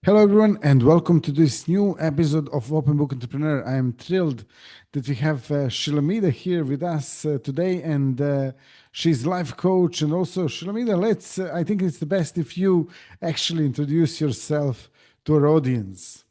Hello, everyone, and welcome to this new episode of Open Book Entrepreneur. I am thrilled that we have Shilamida here with us today, and she's life coach. And also, Shilamida, I think it's the best if you actually introduce yourself to our audience.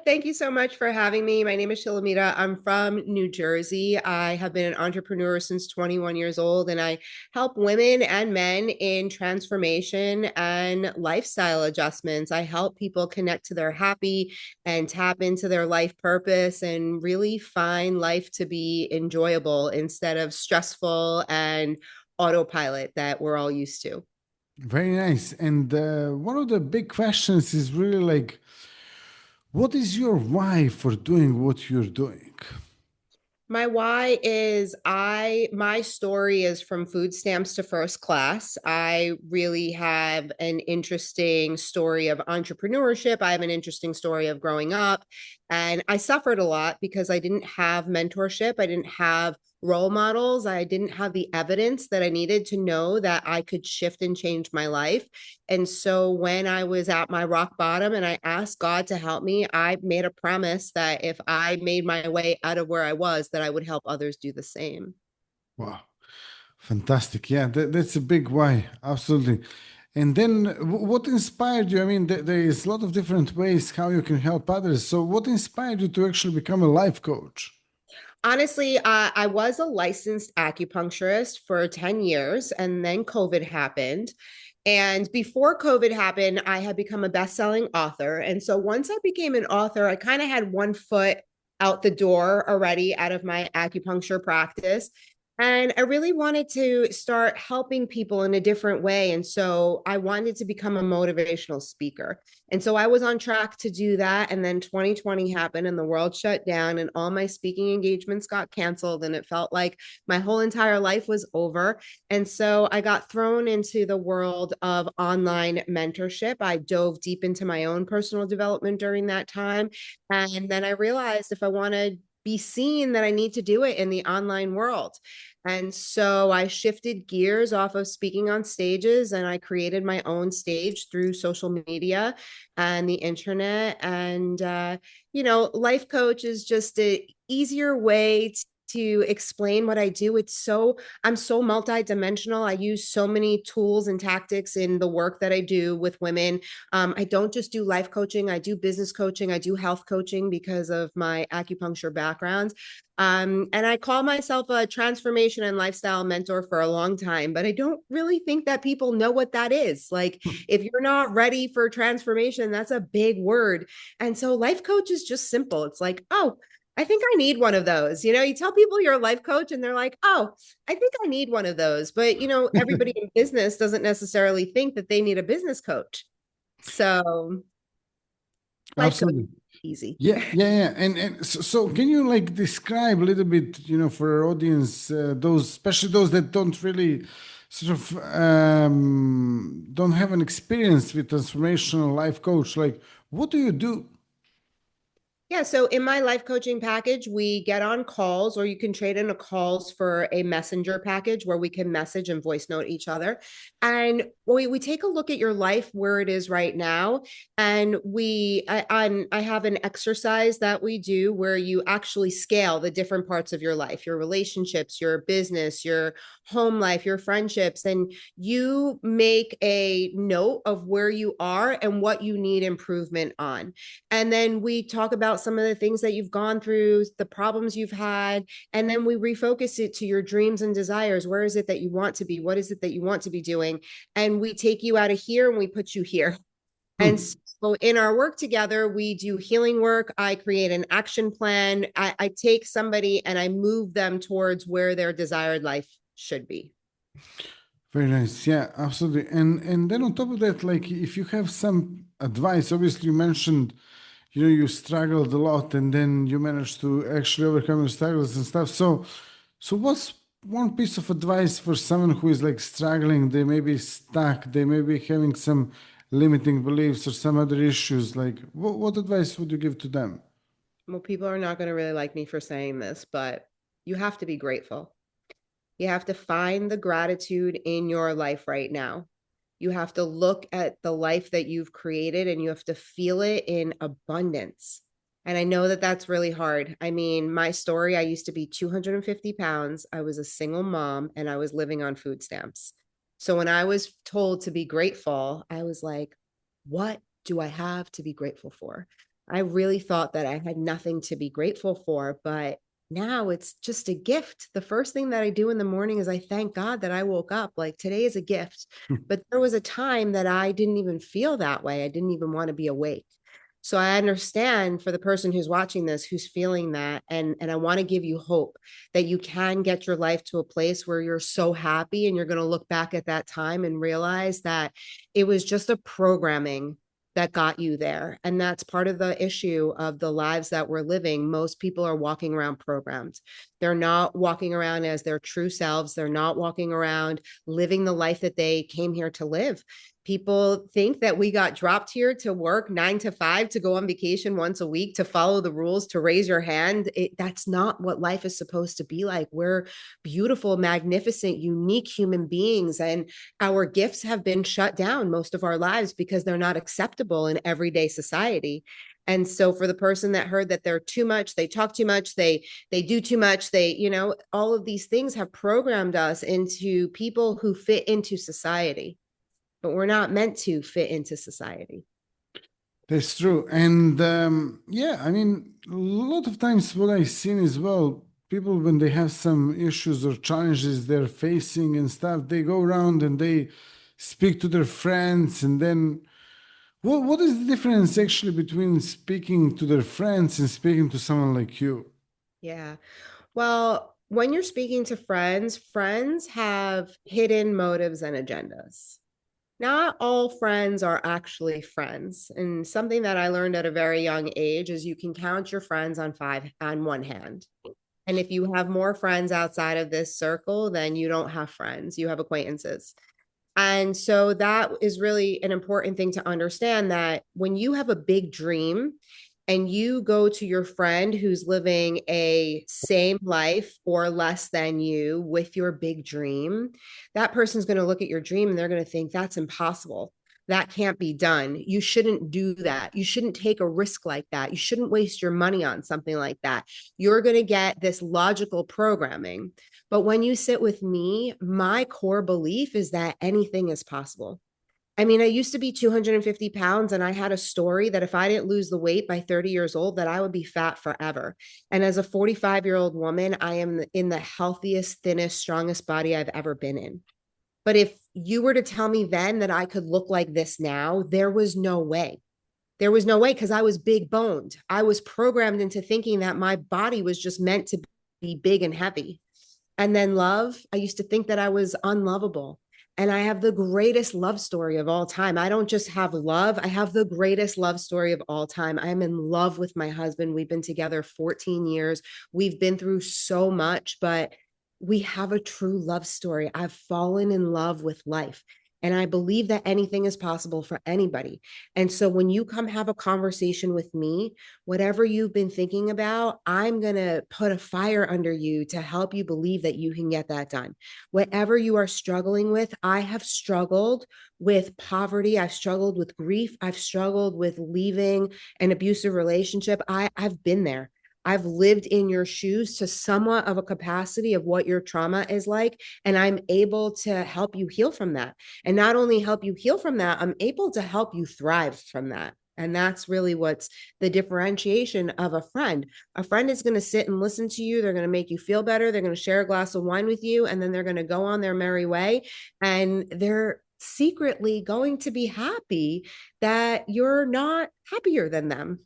Thank you so much for having me. My name is Shilamida. I'm from New Jersey. I have been an entrepreneur since 21 years old, and I help women and men in transformation and lifestyle adjustments. I help people connect to their happy and tap into their life purpose and really find life to be enjoyable instead of stressful and autopilot that we're all used to. Very nice. And one of the big questions is really like, what is your why for doing what you're doing? My why is my story is from food stamps to first class. I really have an interesting story of entrepreneurship. I have an interesting story of growing up, and I suffered a lot because I didn't have mentorship. I didn't have role models. I didn't have the evidence that I needed to know that I could shift and change my life. And so when I was at my rock bottom and I asked God to help me, I made a promise that if I made my way out of where I was, that I would help others do the same. Wow, fantastic. Yeah, that's a big why. Absolutely. And then what inspired you? I mean, there is a lot of different ways how you can help others. So, what inspired you to actually become a life coach? Honestly, I was a licensed acupuncturist for 10 years, and then COVID happened. And before COVID happened, I had become a best-selling author. And so once I became an author, I kind of had one foot out the door already out of my acupuncture practice. And I really wanted to start helping people in a different way. And so I wanted to become a motivational speaker. And so I was on track to do that. And then 2020 happened and the world shut down and all my speaking engagements got canceled. And it felt like my whole entire life was over. And so I got thrown into the world of online mentorship. I dove deep into my own personal development during that time. And then I realized if I want to be seen that I need to do it in the online world. And so I shifted gears off of speaking on stages and I created my own stage through social media and the internet. And, life coach is just an easier way to explain what I do. I'm so multidimensional. I use so many tools and tactics in the work that I do with women. I don't just do life coaching, I do business coaching, I do health coaching because of my acupuncture background. And I call myself a transformation and lifestyle mentor for a long time, but I don't really think that people know what that is. Like, if you're not ready for transformation, that's a big word. And so, life coach is just simple. It's like, oh, I think I need one of those. You tell people you're a life coach and they're like, oh, I think I need one of those. But, everybody in business doesn't necessarily think that they need a business coach. So, life coach Absolutely. is easy. Yeah, yeah, yeah. And so can you like describe a little bit, for our audience, those, especially those that don't really sort of don't have an experience with transformational life coach, like what do you do? Yeah, so in my life coaching package, we get on calls, or you can trade in a calls for a messenger package where we can message and voice note each other. And we take a look at your life where it is right now. And I have an exercise that we do where you actually scale the different parts of your life, your relationships, your business, your home life, your friendships, and you make a note of where you are and what you need improvement on. And then we talk about some of the things that you've gone through, the problems you've had, and then we refocus it to your dreams and desires. Where is it that you want to be? What is it that you want to be doing? And we take you out of here and we put you here. And Hmm. so in our work together, we do healing work. I create an action plan. I take somebody and I move them towards where their desired life should be. Very nice. Yeah, absolutely. And then on top of that, like if you have some advice, obviously you mentioned, you struggled a lot and then you managed to actually overcome your struggles and stuff. So what's one piece of advice for someone who is like struggling, they may be stuck, they may be having some limiting beliefs or some other issues, like what advice would you give to them? Well, people are not going to really like me for saying this, but you have to be grateful. You have to find the gratitude in your life right now. You have to look at the life that you've created and you have to feel it in abundance. And I know that that's really hard. I mean, my story, I used to be 250 pounds. I was a single mom and I was living on food stamps. So when I was told to be grateful, I was like, what do I have to be grateful for? I really thought that I had nothing to be grateful for, but now it's just a gift. The first thing that I do in the morning is I thank God that I woke up. Like today is a gift. But there was a time that I didn't even feel that way. I didn't even want to be awake. So I understand for the person who's watching this, who's feeling that, and I want to give you hope that you can get your life to a place where you're so happy and you're going to look back at that time and realize that it was just a programming that got you there. And that's part of the issue of the lives that we're living. Most people are walking around programmed. They're not walking around as their true selves. They're not walking around living the life that they came here to live. People think that we got dropped here to work 9 to 5, to go on vacation once a week, to follow the rules, to raise your hand. That's not what life is supposed to be like. We're beautiful, magnificent, unique human beings. And our gifts have been shut down most of our lives because they're not acceptable in everyday society. And so for the person that heard that they're too much, they talk too much, they do too much, all of these things have programmed us into people who fit into society, but we're not meant to fit into society. That's true. And yeah, I mean, a lot of times what I've seen as well, people when they have some issues or challenges they're facing and stuff, they go around and they speak to their friends. And then what is the difference actually between speaking to their friends and speaking to someone like you? Yeah. Well, when you're speaking to friends, friends have hidden motives and agendas. Not all friends are actually friends. And something that I learned at a very young age is you can count your friends on one hand. And if you have more friends outside of this circle, then you don't have friends, you have acquaintances. And so that is really an important thing to understand, that when you have a big dream and you go to your friend who's living a same life or less than you with your big dream, that person's going to look at your dream and they're going to think that's impossible. That can't be done. You shouldn't do that. You shouldn't take a risk like that. You shouldn't waste your money on something like that. You're going to get this logical programming. But when you sit with me, my core belief is that anything is possible. I mean, I used to be 250 pounds and I had a story that if I didn't lose the weight by 30 years old, that I would be fat forever. And as a 45-year-old woman, I am in the healthiest, thinnest, strongest body I've ever been in. But if you were to tell me then that I could look like this now, there was no way. There was no way, because I was big boned. I was programmed into thinking that my body was just meant to be big and heavy. And then love, I used to think that I was unlovable. And I have the greatest love story of all time. I don't just have love, I have the greatest love story of all time. I am in love with my husband. We've been together 14 years. We've been through so much, but we have a true love story. I've fallen in love with life. And I believe that anything is possible for anybody. And so when you come have a conversation with me, whatever you've been thinking about, I'm going to put a fire under you to help you believe that you can get that done. Whatever you are struggling with, I have struggled with poverty. I've struggled with grief. I've struggled with leaving an abusive relationship. I've been there. I've lived in your shoes to somewhat of a capacity of what your trauma is like. And I'm able to help you heal from that. And not only help you heal from that, I'm able to help you thrive from that. And that's really what's the differentiation of a friend. A friend is going to sit and listen to you. They're going to make you feel better. They're going to share a glass of wine with you, and then they're going to go on their merry way. And they're secretly going to be happy that you're not happier than them.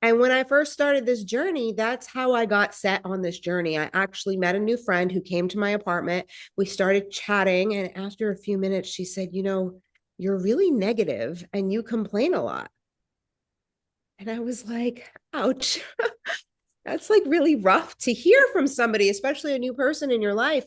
And when I first started this journey, that's how I got set on this journey. I actually met a new friend who came to my apartment. We started chatting. And after a few minutes, she said, you're really negative and you complain a lot. And I was like, ouch, that's like really rough to hear from somebody, especially a new person in your life.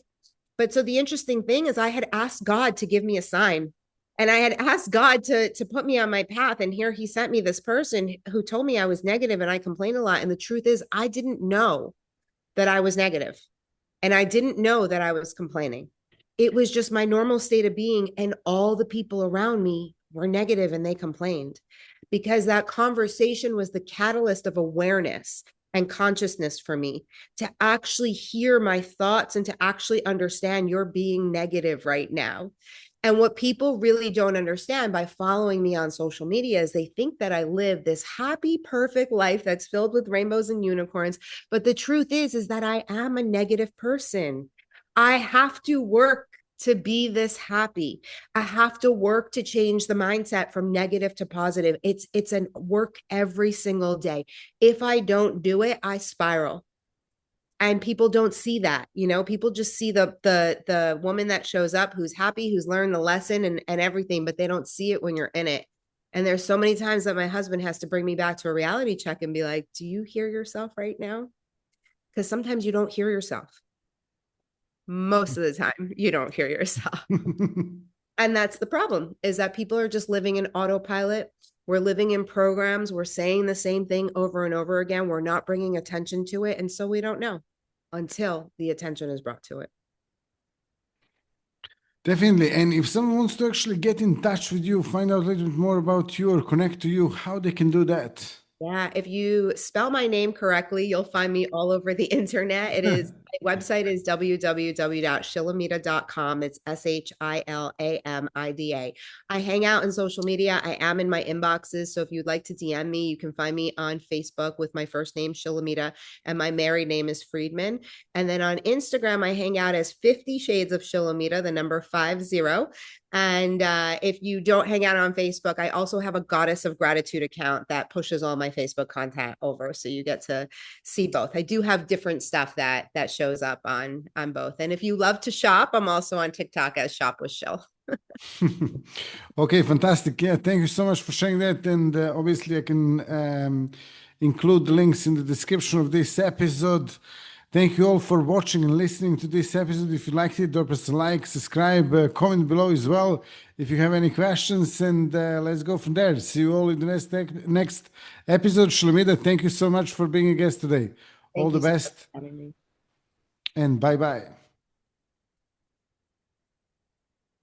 But so the interesting thing is I had asked God to give me a sign. And I had asked God to put me on my path. And here he sent me this person who told me I was negative and I complained a lot. And the truth is, I didn't know that I was negative. And I didn't know that I was complaining. It was just my normal state of being. And all the people around me were negative and they complained because that conversation was the catalyst of awareness and consciousness for me to actually hear my thoughts and to actually understand you're being negative right now. And what people really don't understand by following me on social media is they think that I live this happy, perfect life that's filled with rainbows and unicorns. But the truth is that I am a negative person. I have to work to be this happy. I have to work to change the mindset from negative to positive. It's a work every single day. If I don't do it, I spiral. And people don't see that. People just see the woman that shows up who's happy, who's learned the lesson and everything, but they don't see it when you're in it. And there's so many times that my husband has to bring me back to a reality check and be like, do you hear yourself right now? Because sometimes you don't hear yourself. Most of the time you don't hear yourself. And that's the problem, is that people are just living in autopilot. We're living in programs. We're saying the same thing over and over again. We're not bringing attention to it. And so we don't know until the attention is brought to it. Definitely. And if someone wants to actually get in touch with you, find out a little bit more about you or connect to you, how they can do that? Yeah, if you spell my name correctly, you'll find me all over the internet. My website is www.shilamida.com. It's Shilamida. I hang out in social media. I am in my inboxes. So if you'd like to DM me, you can find me on Facebook with my first name, Shilamida, and my married name is Friedman. And then on Instagram, I hang out as 50 Shades of Shilamida, the number 50. And if you don't hang out on Facebook, I also have a Goddess of Gratitude account that pushes all my Facebook content over, so you get to see both. I do have different stuff that shows up on both. And if you love to shop, I'm also on TikTok as Shop with Shill. Okay, fantastic. Yeah, thank you so much for sharing that. And obviously, I can include the links in the description of this episode. Thank you all for watching and listening to this episode. If you liked it, drop us a like, subscribe, comment below as well if you have any questions, and let's go from there. See you all in the next episode. Shilamida, thank you so much for being a guest today. All the best, So much for having me. and bye-bye.